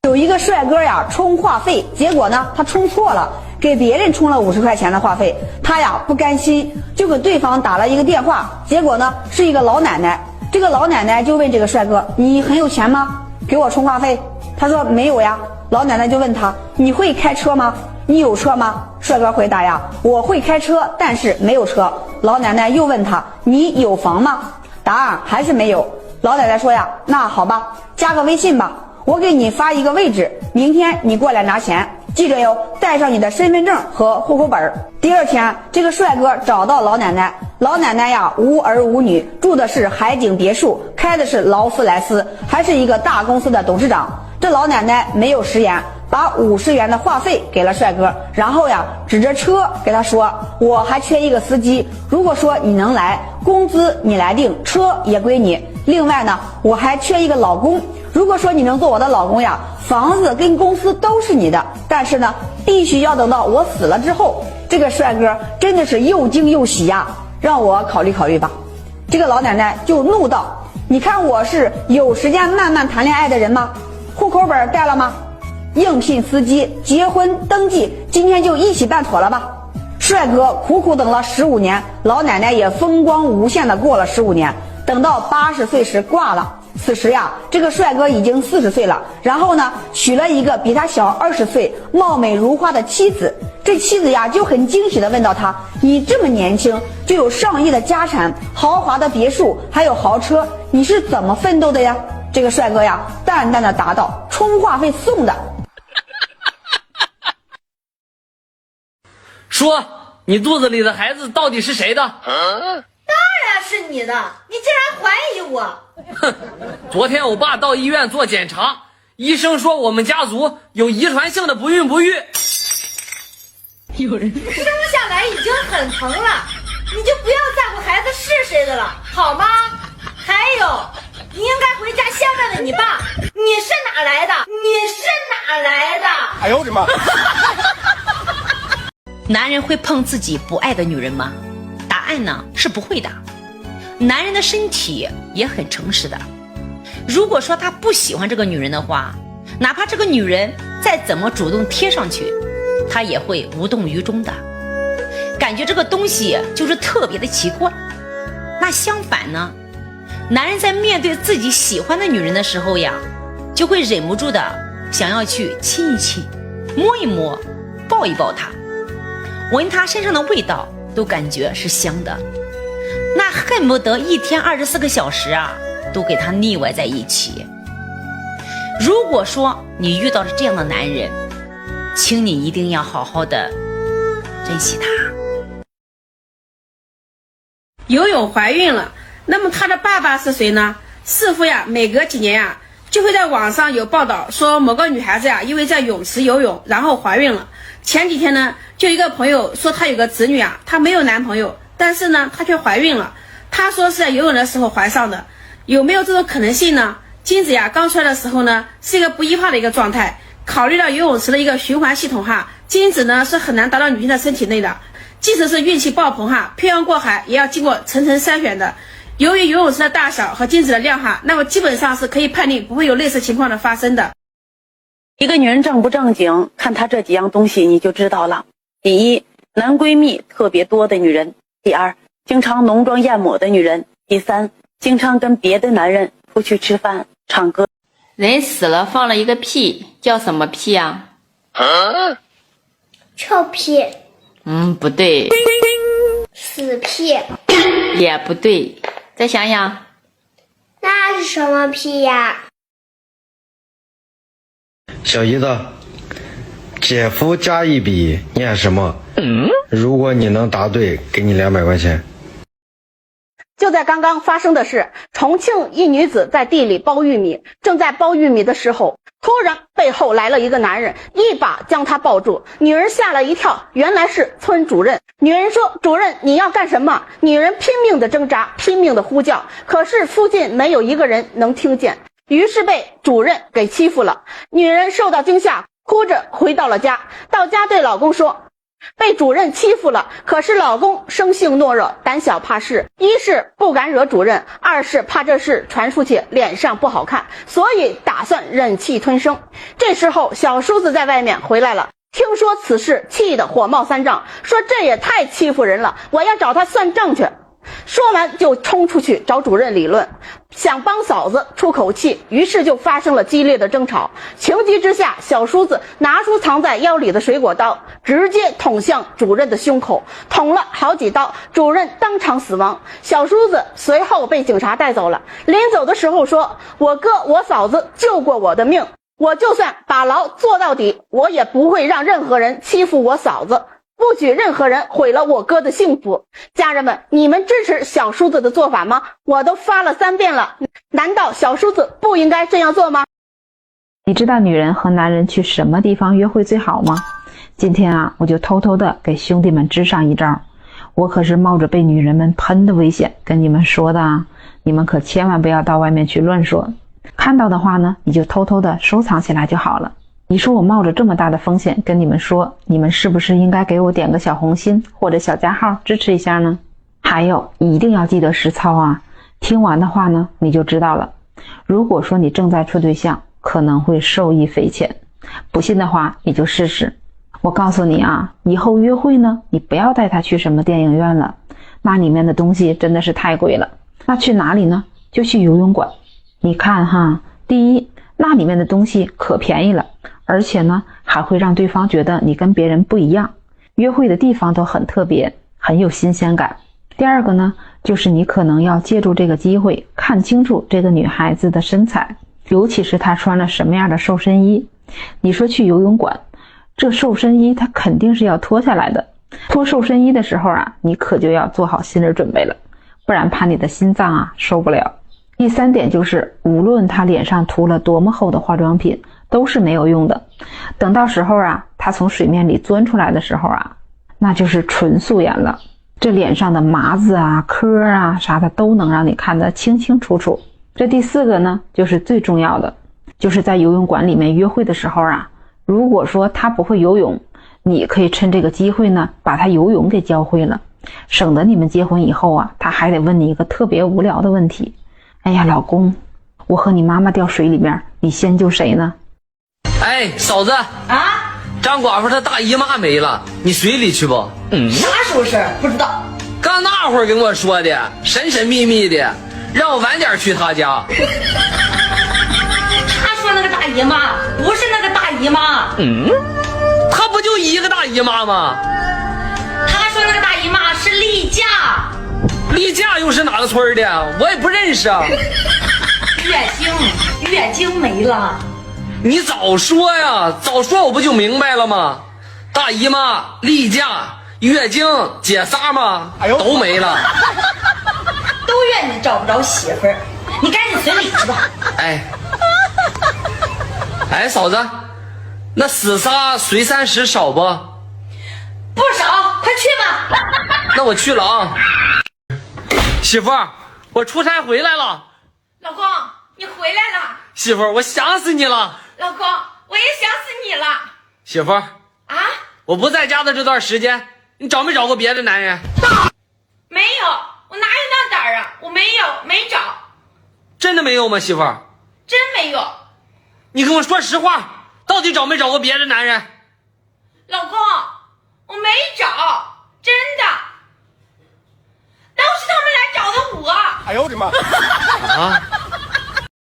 有一个帅哥呀充话费，结果呢他充错了，给别人充了50块钱的话费，他呀不甘心，就给对方打了一个电话，结果呢是一个老奶奶。这个老奶奶就问这个帅哥：“你很有钱吗？给我充话费？”他说：“没有呀。”老奶奶就问他：“你会开车吗？你有车吗？”帅哥回答呀：“我会开车，但是没有车。”老奶奶又问他：“你有房吗？”答案还是没有。老奶奶说呀：“那好吧，加个微信吧，我给你发一个位置，明天你过来拿钱，记着哟，带上你的身份证和户口本。”第二天，这个帅哥找到老奶奶，老奶奶呀无儿无女，住的是海景别墅，开的是劳斯莱斯，还是一个大公司的董事长。这老奶奶没有食言，把50元的话费给了帅哥，然后呀指着车给他说：“我还缺一个司机，如果说你能来，工资你来定，车也归你。另外呢，我还缺一个老公，如果说你能做我的老公呀，房子跟公司都是你的，但是呢必须要等到我死了之后。”这个帅哥真的是又惊又喜呀，让我考虑考虑吧。这个老奶奶就怒道：“你看我是有时间慢慢谈恋爱的人吗？户口本带了吗？应聘司机、结婚登记今天就一起办妥了吧？”帅哥苦苦等了15年，老奶奶也风光无限的过了15年，等到80岁时挂了。此时呀，这个帅哥已经40岁了，然后呢娶了一个比他小20岁、貌美如花的妻子。这妻子呀就很惊喜地问到他：“你这么年轻就有上亿的家产、豪华的别墅还有豪车，你是怎么奋斗的呀？”这个帅哥呀淡淡地答道：“充话费送的。”说，你肚子里的孩子到底是谁的？当然是你的，你竟然怀疑我！哼，昨天我爸到医院做检查，医生说我们家族有遗传性的不孕不育。有人生下来已经很疼了，你就不要在乎孩子是谁的了，好吗？还有，你应该回家先问问你爸，你是哪来的？你是哪来的？哎呦我的妈！男人会碰自己不爱的女人吗？答案呢是不会的。男人的身体也很诚实的，如果说他不喜欢这个女人的话，哪怕这个女人再怎么主动贴上去，他也会无动于衷的，感觉这个东西就是特别的奇怪。那相反呢，男人在面对自己喜欢的女人的时候呀，就会忍不住的想要去亲一亲、摸一摸、抱一抱她，闻她身上的味道都感觉是香的，那恨不得一天24个小时啊都给她腻歪在一起。如果说你遇到了这样的男人，请你一定要好好的珍惜他。游泳怀孕了，那么她的爸爸是谁呢？似乎呀每隔几年呀就会在网上有报道说某个女孩子呀因为在泳池游泳然后怀孕了。前几天呢就一个朋友说她有个侄女啊，她没有男朋友，但是呢她却怀孕了，她说是在游泳的时候怀上的。有没有这种可能性呢？精子呀刚出来的时候呢是一个不异化的一个状态，考虑到游泳池的一个循环系统哈，精子呢是很难达到女性的身体内的，即使是孕期爆棚哈，漂洋过海也要经过层层筛选的。由于游泳池的大小和精子的量哈，那么基本上是可以判定不会有类似情况的发生的。一个女人正不正经，看她这几样东西你就知道了。第一，男闺蜜特别多的女人；第二，经常浓妆艳抹的女人；第三，经常跟别的男人出去吃饭唱歌。人死了放了一个屁，叫什么屁啊？臭屁。不对。死屁。也不对，再想想。那是什么屁呀？小姨子，姐夫加一笔念什么？如果你能答对，给你200块钱。就在刚刚发生的是，重庆一女子在地里剥玉米，正在剥玉米的时候，突然背后来了一个男人，一把将她抱住。女人吓了一跳，原来是村主任。女人说：“主任，你要干什么？”女人拼命的挣扎，拼命的呼叫，可是附近没有一个人能听见，于是被主任给欺负了。女人受到惊吓，哭着回到了家，到家对老公说：“被主任欺负了，可是老公生性懦弱，胆小怕事，一是不敢惹主任，二是怕这事传出去脸上不好看，所以打算忍气吞声。这时候小叔子在外面回来了，听说此事，气得火冒三丈，说这也太欺负人了，我要找他算账去。说完就冲出去找主任理论，想帮嫂子出口气，于是就发生了激烈的争吵。情急之下，小叔子拿出藏在腰里的水果刀，直接捅向主任的胸口，捅了好几刀，主任当场死亡。小叔子随后被警察带走了，临走的时候说，我哥我嫂子救过我的命，我就算把牢做到底，我也不会让任何人欺负我嫂子，不许任何人毁了我哥的幸福。家人们，你们支持小叔子的做法吗？我都发了3遍了，难道小叔子不应该这样做吗？你知道女人和男人去什么地方约会最好吗？今天啊，我就偷偷的给兄弟们支上一招。我可是冒着被女人们喷的危险跟你们说的啊，你们可千万不要到外面去乱说。看到的话呢，你就偷偷的收藏起来就好了。你说我冒着这么大的风险跟你们说，你们是不是应该给我点个小红心或者小加号支持一下呢？还有一定要记得实操啊，听完的话呢你就知道了。如果说你正在处对象，可能会受益匪浅，不信的话你就试试。我告诉你啊，以后约会呢，你不要带他去什么电影院了，那里面的东西真的是太贵了。那去哪里呢？就去游泳馆。你看哈，第一，那里面的东西可便宜了，而且呢还会让对方觉得你跟别人不一样，约会的地方都很特别，很有新鲜感。第二个呢，就是你可能要借助这个机会看清楚这个女孩子的身材，尤其是她穿了什么样的瘦身衣。你说去游泳馆，这瘦身衣它肯定是要脱下来的，脱瘦身衣的时候啊，你可就要做好心理准备了，不然怕你的心脏啊受不了。第3点就是，无论她脸上涂了多么厚的化妆品都是没有用的，等到时候啊她从水面里钻出来的时候啊，那就是纯素颜了，这脸上的麻子啊磕啊啥的都能让你看得清清楚楚。这第4个呢，就是最重要的，就是在游泳馆里面约会的时候啊，如果说她不会游泳，你可以趁这个机会呢把她游泳给教会了，省得你们结婚以后啊，她还得问你一个特别无聊的问题，哎呀老公，我和你妈妈掉水里面，你先救谁呢？哎，嫂子啊，张寡妇她大姨妈没了，你水里去不？啥时候事儿？不知道。刚那会儿跟我说的，神神秘秘的，让我晚点去她家。他说那个大姨妈不是那个大姨妈，她不就一个大姨妈吗？他说那个大姨妈是例假。例假又是哪个村的？我也不认识啊。月经没了。你早说呀，早说我不就明白了吗？大姨妈、例假、月经、解撒嘛，都没了。都怨你找不着媳妇儿，你赶紧随礼去吧。哎，嫂子，那死撒随30少不？不少，快去吧。那我去了啊。媳妇儿，我出差回来了。老公，你回来了。媳妇儿，我想死你了。老公，我也想死你了。媳妇儿啊，我不在家的这段时间，你找没找过别的男人？没有，我哪有那胆儿啊？我没找。真的没有吗，媳妇儿？真没有。你跟我说实话，到底找没找过别的男人？老公，我没找，真的，都是他们来找的我。哎呦我的妈！啊！